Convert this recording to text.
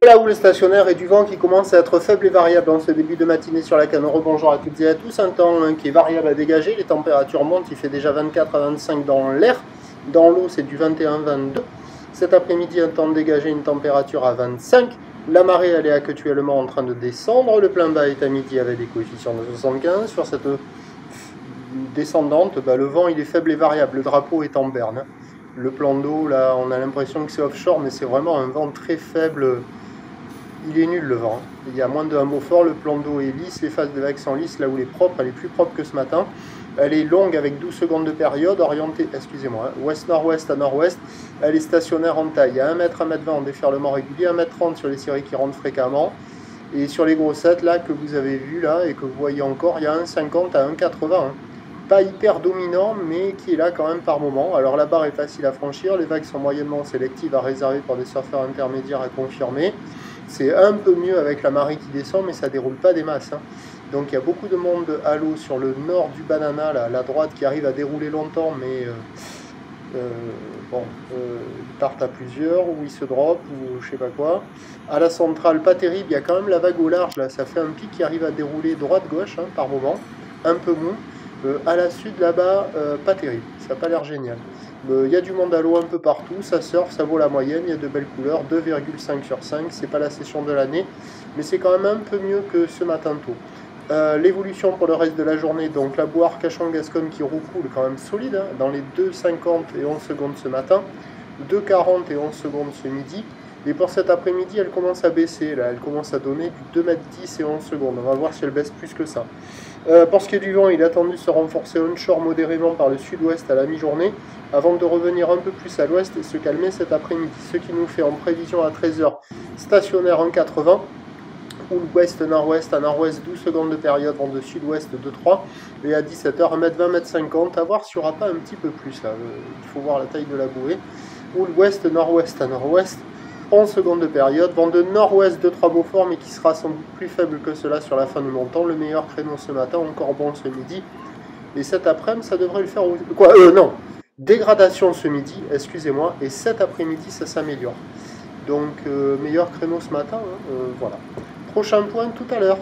La houle stationnaire et du vent qui commence à être faible et variable en ce début de matinée sur la canne. Rebonjour à toutes et à tous. Un temps qui est variable à dégager. Les températures montent. Il fait déjà 24 à 25 dans l'air. Dans l'eau, c'est du 21-22. Cet après-midi, un temps dégagé, une température à 25. La marée, elle est actuellement en train de descendre. Le plein bas est à midi avec des coefficients de 75. Sur cette descendante, le vent, il est faible et variable. Le drapeau est en berne. Le plan d'eau, là, on a l'impression que c'est offshore, mais c'est vraiment un vent très faible. Il est nul le vent, il y a moins de hameaux forts, le plan d'eau est lisse, les phases de vagues sont lisses, là où elle est propre, elle est plus propre que ce matin. Elle est longue avec 12 secondes de période, orientée, excusez-moi, ouest-nord-ouest à nord-ouest. Elle est stationnaire en taille, à 1 m, 1 m 20 en déferlement régulier, 1 m 30 sur les séries qui rentrent fréquemment. Et sur les grossettes là que vous avez vues là et que vous voyez encore, il y a 1,50 à 1,80. Pas hyper dominant, mais qui est là quand même par moment. Alors la barre est facile à franchir, les vagues sont moyennement sélectives à réserver pour des surfeurs intermédiaires à confirmer. C'est un peu mieux avec la marée qui descend, mais ça déroule pas des masses. Donc il y a beaucoup de monde à l'eau sur le nord du Banana, là, à la droite, qui arrive à dérouler longtemps, mais ils partent à plusieurs, ou ils se drop, ou je sais pas quoi. À la centrale, pas terrible, il y a quand même la vague au large, là, ça fait un pic qui arrive à dérouler droite-gauche par moment, un peu mou. À la sud, là-bas, pas terrible, ça n'a pas l'air génial. Il y a du monde à l'eau un peu partout, ça surfe, ça vaut la moyenne, il y a de belles couleurs, 2,5 sur 5, c'est pas la session de l'année, mais c'est quand même un peu mieux que ce matin tôt. L'évolution pour le reste de la journée, donc la boire Cachan-Gascogne qui recoule quand même solide, dans les 2,50 et 11 secondes ce matin, 2,40 et 11 secondes ce midi, et pour cet après-midi elle commence à baisser, là, elle commence à donner du 2,10 m et 11 secondes, on va voir si elle baisse plus que ça. Pour ce qui est du vent, il est attendu se renforcer onshore modérément par le sud-ouest à la mi-journée, avant de revenir un peu plus à l'ouest et se calmer cet après-midi. Ce qui nous fait en prévision à 13 h stationnaire 1,80, ou ouest-nord-ouest à nord-ouest 12 secondes de période, vent de sud-ouest 2,3, et à 17 h 1 m 20, 1 m 50, à voir s'il n'y aura pas un petit peu plus là, il faut voir la taille de la bouée, ou ouest-nord-ouest à nord-ouest, 11 secondes de période, vent de nord-ouest 2-3 Beaufort, mais qui sera sans doute plus faible que cela sur la fin du montant. Le meilleur créneau ce matin, encore bon ce midi. Et cet après-midi, ça devrait le faire. Non, dégradation ce midi, excusez-moi, et cet après-midi, ça s'améliore. Donc, meilleur créneau ce matin, voilà. Prochain point tout à l'heure.